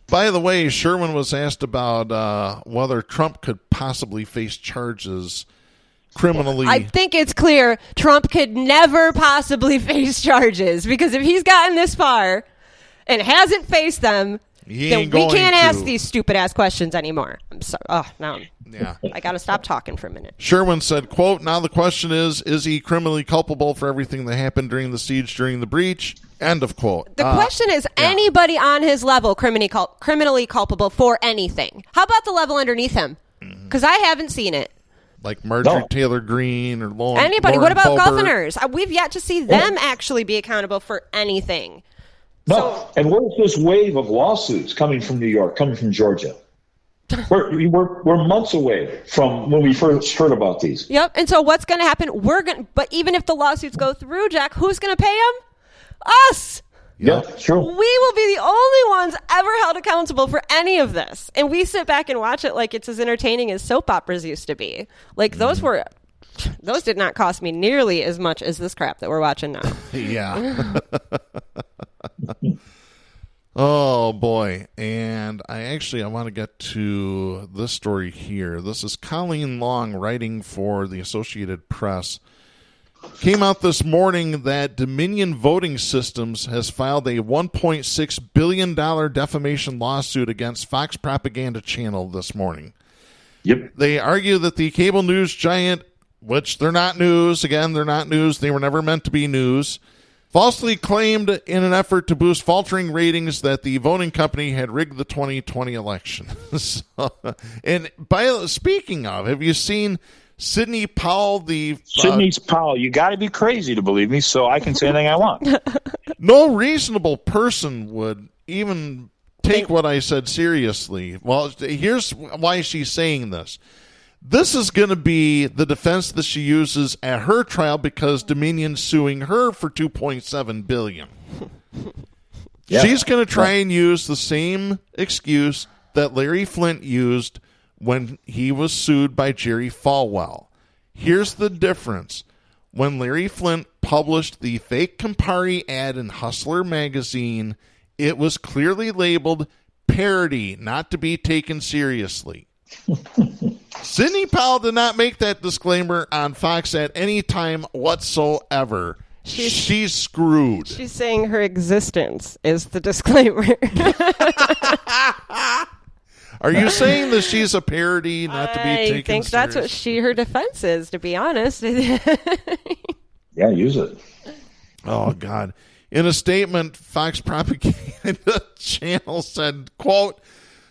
By the way, Sherwin was asked about whether Trump could possibly face charges criminally. I think it's clear Trump could never possibly face charges, because if he's gotten this far and hasn't faced them, then we can't ask these stupid ass questions anymore. I'm sorry. I got to stop talking for a minute. Sherwin said, quote, now the question is he criminally culpable for everything that happened during the siege, during the breach? End of quote. The question is, anybody on his level criminally culpable for anything? How about the level underneath him? Because I haven't seen it. Like Marjorie Taylor Greene or anybody. Lauren What about Boebert? Governors? We've yet to see them actually be accountable for anything. No, and where's this wave of lawsuits coming from New York, coming from Georgia? We're months away from when we first heard about these. Yep. And so what's going to happen? But even if the lawsuits go through, Jack, who's going to pay them? Us. Yeah, sure. We will be the only ones ever held accountable for any of this, and we sit back and watch it like it's as entertaining as soap operas used to be. Like those did not cost me nearly as much as this crap that we're watching now. Yeah. Oh boy. And I want to get to this story here. This is Colleen Long writing for the Associated Press. Came out this morning that Dominion Voting Systems has filed a $1.6 billion defamation lawsuit against Fox Propaganda Channel this morning. Yep. They argue that the cable news giant, which they're not news, again, they're not news, they were never meant to be news, falsely claimed in an effort to boost faltering ratings that the voting company had rigged the 2020 election. Speaking of, have you seen Sidney Powell? Sidney Powell, you got to be crazy to believe me, so I can say anything I want. No reasonable person would even take what I said seriously. Well, here's why she's saying this. This is going to be the defense that she uses at her trial because Dominion's suing her for $2.7 billion. Yeah. She's going to try and use the same excuse that Larry Flint used when he was sued by Jerry Falwell. Here's the difference. When Larry Flynt published the fake Campari ad in Hustler magazine, it was clearly labeled parody, not to be taken seriously. Sidney Powell did not make that disclaimer on Fox at any time whatsoever. She's screwed. She's saying her existence is the disclaimer. Are you saying that she's a parody, not to be taken seriously? I think that's what her defense is, to be honest. Yeah, use it. Oh, God. In a statement, Fox Propaganda Channel said, quote,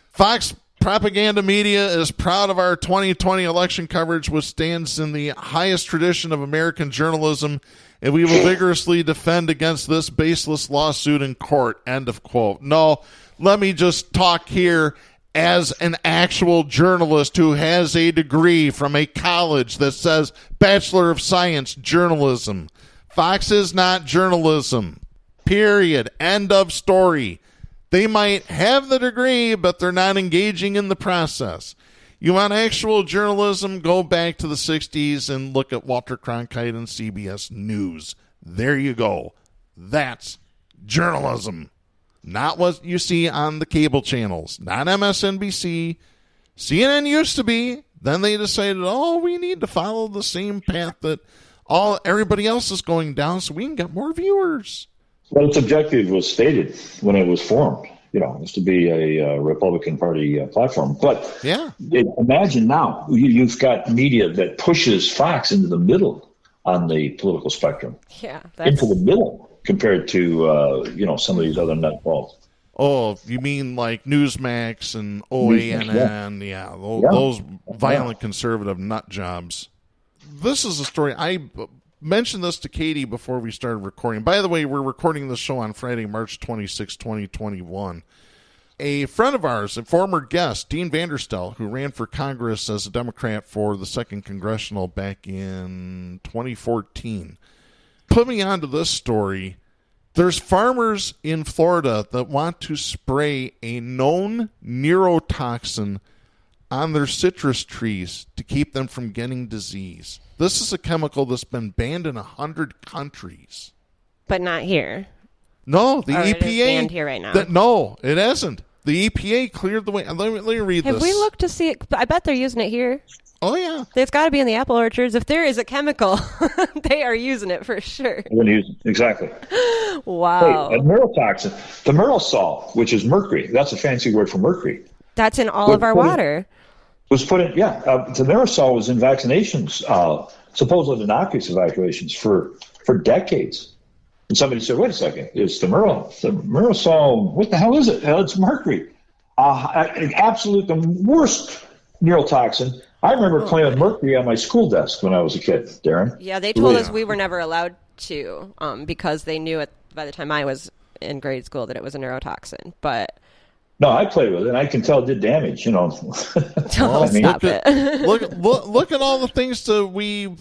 Fox Propaganda Media is proud of our 2020 election coverage, which stands in the highest tradition of American journalism, and we will vigorously defend against this baseless lawsuit in court, end of quote. No, let me just talk here as an actual journalist who has a degree from a college that says Bachelor of Science Journalism. Fox is not journalism. Period. End of story. They might have the degree, but they're not engaging in the process. You want actual journalism? Go back to the 60s and look at Walter Cronkite and CBS News. There you go. That's journalism. Not what you see on the cable channels. Not MSNBC. CNN used to be. Then they decided, we need to follow the same path that everybody else is going down so we can get more viewers. Well, its objective was stated when it was formed. It was to be a Republican Party platform. But yeah, imagine now you've got media that pushes Fox into the middle on the political spectrum. Yeah, into the middle compared to some of these other nutballs. Oh, you mean like Newsmax and OANN? Yeah, those violent conservative nut jobs. This is a story. I mentioned this to Katy before we started recording. By the way, we're recording the show on Friday, March 26, 2021. A friend of ours, a former guest, Dean Vanderstel, who ran for Congress as a Democrat for the 2nd Congressional back in 2014, put me onto this story. There's farmers in Florida that want to spray a known neurotoxin on their citrus trees to keep them from getting disease. This is a chemical that's been banned in 100 countries. But not here. No, the EPA... It is banned here right now. No, it isn't. The EPA cleared the way. Let me read this. Have we looked to see it? I bet they're using it here. Oh, yeah. It's got to be in the apple orchards. If there is a chemical, they are using it for sure. They're going to use it. Exactly. Wow. Hey, a neurotoxin. The myrtleol, which is mercury. That's a fancy word for mercury. That's in all of our water. Was put in, the aerosol was in vaccinations, supposedly innocuous evacuations for decades. And somebody said, wait a second, it's the aerosol, what the hell is it? It's mercury. Absolute, the worst neurotoxin. I remember playing with mercury on my school desk when I was a kid, Darren. Yeah, they told us we were never allowed to because they knew by the time I was in grade school that it was a neurotoxin, but... No, I played with it, and I can tell it did damage, Stop it. Look at all the things that we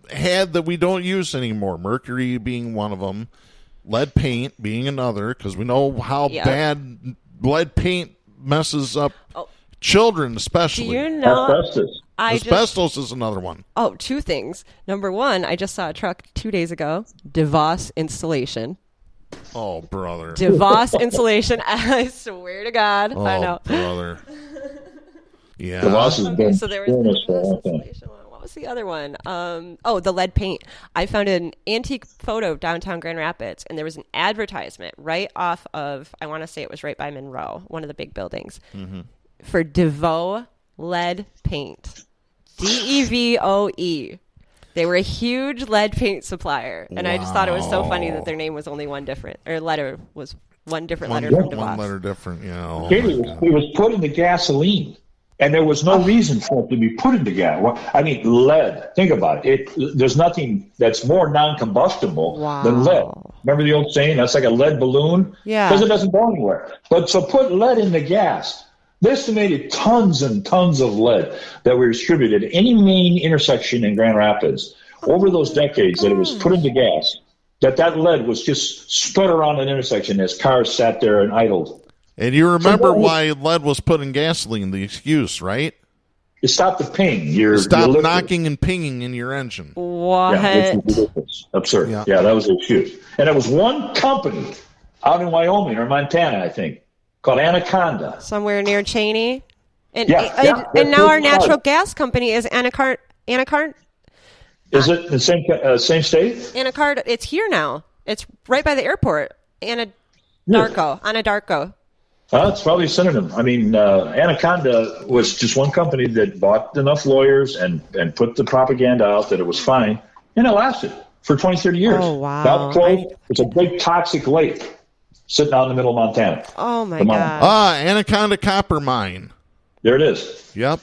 had that we don't use anymore. Mercury being one of them. Lead paint being another, because we know how bad lead paint messes up children, especially. Do you know? Asbestos. Is another one. Oh, two things. Number one, I just saw a truck 2 days ago. DeVos Installation. Oh, brother. DeVos Insulation. I swear to God. Oh, I know. Brother. Yeah. DeVos has been so there was DeVos Insulation. What was the other one? The lead paint. I found an antique photo of downtown Grand Rapids, and there was an advertisement right off of, I want to say it was right by Monroe, one of the big buildings, for DeVoe lead paint. DEVOE. They were a huge lead paint supplier, and I just thought it was so funny that their name was only one different, or letter was one different letter from DeVos. One letter different, yeah. Oh it was put in the gasoline, and there was no reason for it to be put into gas. I mean, lead. Think about it. There's nothing that's more non-combustible than lead. Remember the old saying? That's like a lead balloon? Yeah. Because it doesn't go anywhere. But so put lead in the gas. They estimated tons and tons of lead that were distributed at any main intersection in Grand Rapids over those decades that it was put into gas, that lead was just spread around an intersection as cars sat there and idled. And you remember why lead was put in gasoline, the excuse, right? It stopped the ping. Stop knocking and pinging in your engine. What? Yeah, which is ridiculous. Absurd. Yeah, that was the excuse. And it was one company out in Wyoming or Montana, I think, called Anaconda. Somewhere near Cheney. And Now now our natural gas company is Anacard. Is it the same state? Anacard. It's here now. It's right by the airport. Anadarko. It's probably a synonym. I mean, Anaconda was just one company that bought enough lawyers and put the propaganda out that it was fine, and it lasted for 20, 30 years. Oh, wow. Now closed. It's a big toxic lake sitting out in the middle of Montana. Oh, my God. Anaconda Copper Mine. There it is. Yep.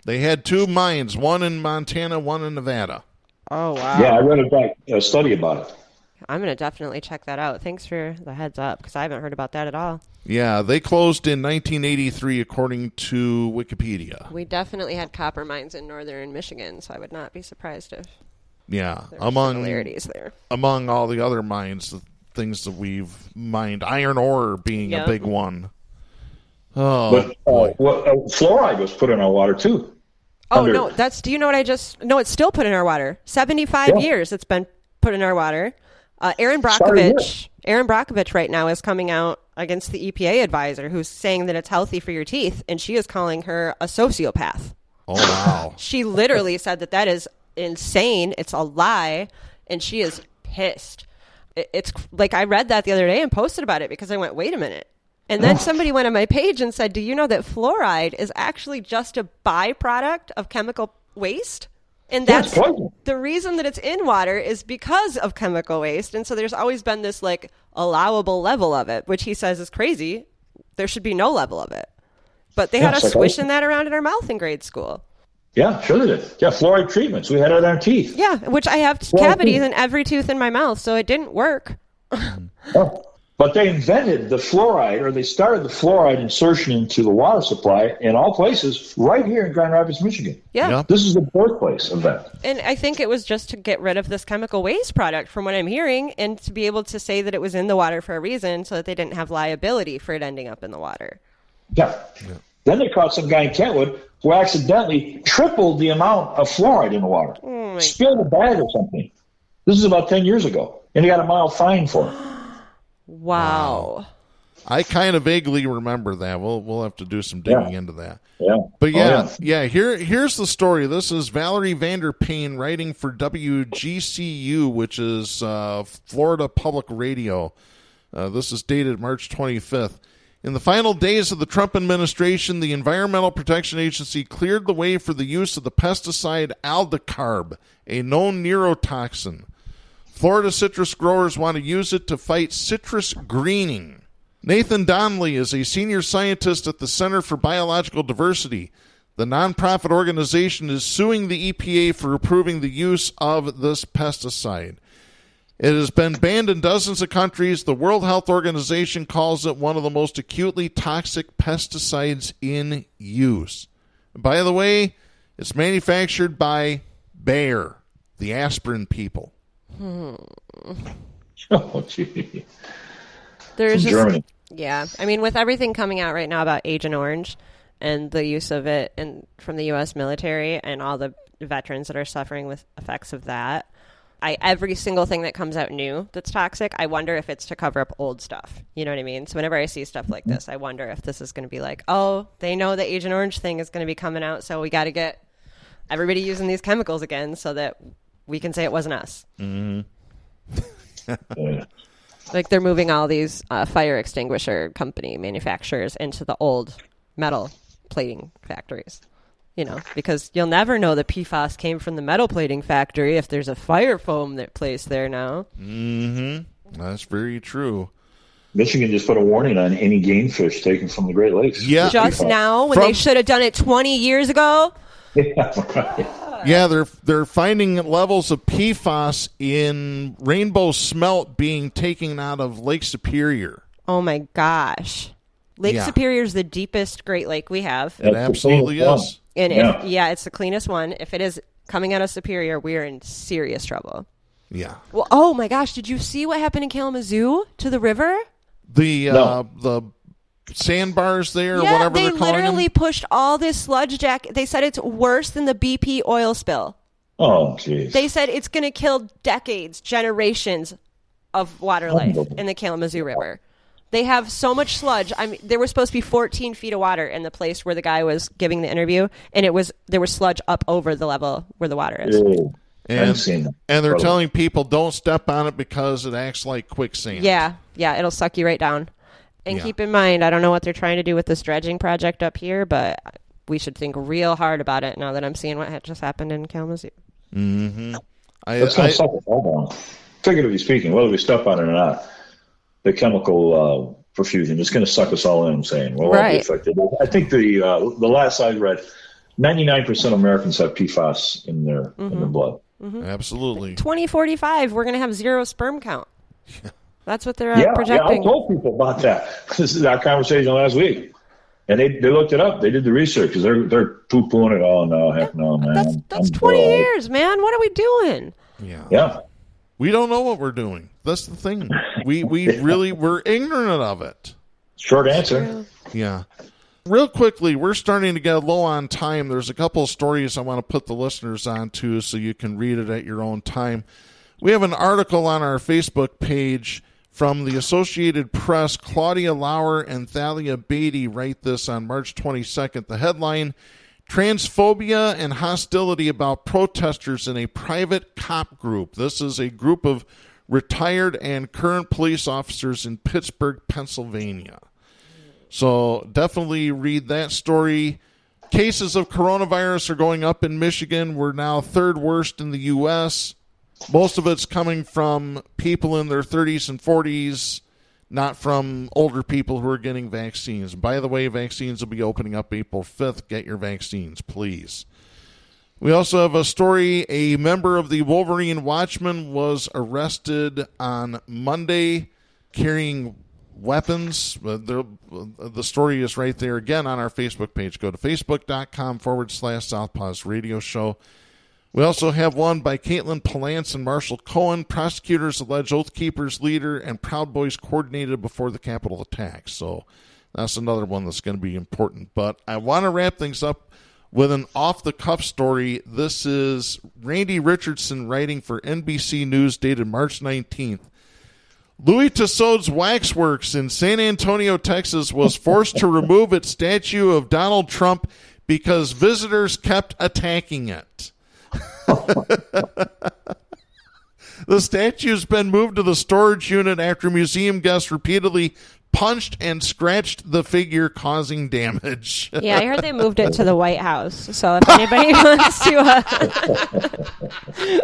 They had 2 mines, one in Montana, one in Nevada. Oh, wow. Yeah, I read a study about it. I'm going to definitely check that out. Thanks for the heads up, because I haven't heard about that at all. Yeah, they closed in 1983, according to Wikipedia. We definitely had copper mines in northern Michigan, so I would not be surprised if there were similarities there. Among all the other mines, the things that we've mined, iron ore being a big one. Oh, but fluoride was put in our water, too. Oh, no, do you know what it's still put in our water. 75 years it's been put in our water. Aaron Brockovich right now is coming out against the EPA advisor who's saying that it's healthy for your teeth, and she is calling her a sociopath. Oh, wow. She literally said that is insane. It's a lie, and she is pissed. It's like I read that the other day and posted about it because I went, wait a minute. And then somebody went on my page and said, do you know that fluoride is actually just a byproduct of chemical waste? And that's the reason that it's in water is because of chemical waste. And so there's always been this like allowable level of it, which he says is crazy. There should be no level of it. But they had us swishing that around in our mouth in grade school. Yeah, sure they did. Yeah, fluoride treatments. We had it on our teeth. Yeah, which I have cavities in every tooth in my mouth, so it didn't work. But they invented the fluoride, or they started the fluoride insertion into the water supply in all places right here in Grand Rapids, Michigan. Yeah. This is the birthplace of that. And I think it was just to get rid of this chemical waste product from what I'm hearing and to be able to say that it was in the water for a reason so that they didn't have liability for it ending up in the water. Yeah. Then they caught some guy in Kentwood who accidentally tripled the amount of fluoride in the water. Spilled a bag or something. This is about 10 years ago. And he got a mild fine for it. Wow. I kind of vaguely remember that. We'll have to do some digging into that. Yeah. But here's the story. This is Valerie Vanderpayne writing for WGCU, which is Florida Public Radio. This is dated March 25th. In the final days of the Trump administration, the Environmental Protection Agency cleared the way for the use of the pesticide aldicarb, a known neurotoxin. Florida citrus growers want to use it to fight citrus greening. Nathan Donnelly is a senior scientist at the Center for Biological Diversity. The nonprofit organization is suing the EPA for approving the use of this pesticide. It has been banned in dozens of countries. The World Health Organization calls it one of the most acutely toxic pesticides in use. By the way, it's manufactured by Bayer, the aspirin people. Oh, gee. There's Germany. Yeah. I mean, with everything coming out right now about Agent Orange and the use of it from the U.S. military and all the veterans that are suffering with effects of that, every single thing that comes out new that's toxic, I wonder if it's to cover up old stuff. You know what I mean? So whenever I see stuff like this, I wonder if this is going to be like, oh, they know the Agent Orange thing is going to be coming out, so we got to get everybody using these chemicals again so that we can say it wasn't us. Mm-hmm. Like they're moving all these fire extinguisher company manufacturers into the old metal plating factories. You know, because you'll never know the PFAS came from the metal plating factory if there's a fire foam that placed there now. Mm-hmm. That's very true. Michigan just put a warning on any game fish taken from the Great Lakes. Yeah. Just now when they should have done it 20 years ago? Yeah, they're finding levels of PFAS in rainbow smelt being taken out of Lake Superior. Oh, my gosh. Lake Superior is the deepest Great Lake we have. It absolutely is. And it's the cleanest one. If it is coming out of Superior, we are in serious trouble. Yeah. Well, oh, my gosh. Did you see what happened in Kalamazoo to the river? The sandbars there, or whatever they're calling them. They literally pushed all this sludge jacket. They said it's worse than the BP oil spill. Oh, jeez. They said it's going to kill decades, generations of water life in the Kalamazoo River. They have so much sludge. I mean, there was supposed to be 14 feet of water in the place where the guy was giving the interview, and there was sludge up over the level where the water is. Ew. And they're telling people don't step on it because it acts like quicksand. Yeah, it'll suck you right down. And keep in mind, I don't know what they're trying to do with this dredging project up here, but we should think real hard about it now that I'm seeing what just happened in Kalamazoo. Mm-hmm. It's going to suck us all down. Figuratively speaking, whether we step on it or not, the chemical profusion is going to suck us all in, I'm saying. We'll all be affected. I think the last I read, 99% of Americans have PFAS in their blood. Mm-hmm. Absolutely. 2045, we're going to have zero sperm count. That's what they're projecting. Yeah, I told people about that. This is our conversation last week. And they looked it up. They did the research because they're poo-pooing it. Oh, no, heck no, man. That's 20 years, man. What are we doing? Yeah. We don't know what we're doing. That's the thing. We're ignorant of it. Short answer. Yeah. Real quickly, we're starting to get low on time. There's a couple of stories I want to put the listeners on to so you can read it at your own time. We have an article on our Facebook page from the Associated Press. Claudia Lauer and Thalia Beatty write this on March 22nd. The headline, Transphobia and Hostility About Protesters in a Private Cop Group. This is a group of retired and current police officers in Pittsburgh, Pennsylvania. So definitely read that story. Cases of coronavirus are going up in Michigan. We're now third worst in the U.S. Most of it's coming from people in their 30s and 40s, not from older people who are getting vaccines. By the way, vaccines will be opening up April 5th. Get your vaccines, please. We also have a story. A member of the Wolverine Watchmen was arrested on Monday carrying weapons. The story is right there again on our Facebook page. Go to facebook.com/Southpaws Radio Show. We also have one by Caitlin Palance and Marshall Cohen. Prosecutors allege Oath Keepers leader and Proud Boys coordinated before the Capitol attack. So that's another one that's going to be important. But I want to wrap things up with an off-the-cuff story. This is Randy Richardson writing for NBC News dated March 19th. Louis Tussauds Waxworks in San Antonio, Texas was forced to remove its statue of Donald Trump because visitors kept attacking it. The statue's been moved to the storage unit after museum guests repeatedly punched and scratched the figure, causing damage. Yeah, I heard they moved it to the White House. So if anybody wants to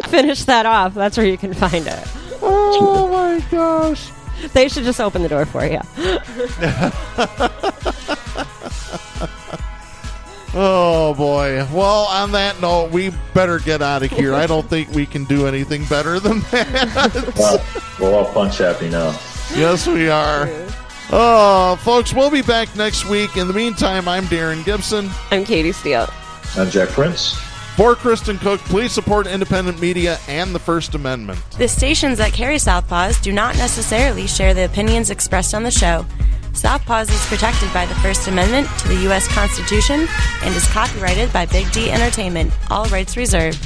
finish that off, that's where you can find it. Oh, my gosh. They should just open the door for you. Oh, boy. Well, on that note, we better get out of here. I don't think we can do anything better than that. We're all punch happy now. Yes, we are. Oh, folks, we'll be back next week. In the meantime, I'm Darren Gibson. I'm Katy Steele. I'm Jack Prince. For Kristen Cook, please support independent media and the First Amendment. The stations that carry Southpaws do not necessarily share the opinions expressed on the show. Southpaws is protected by the First Amendment to the U.S. Constitution and is copyrighted by Big D Entertainment. All rights reserved.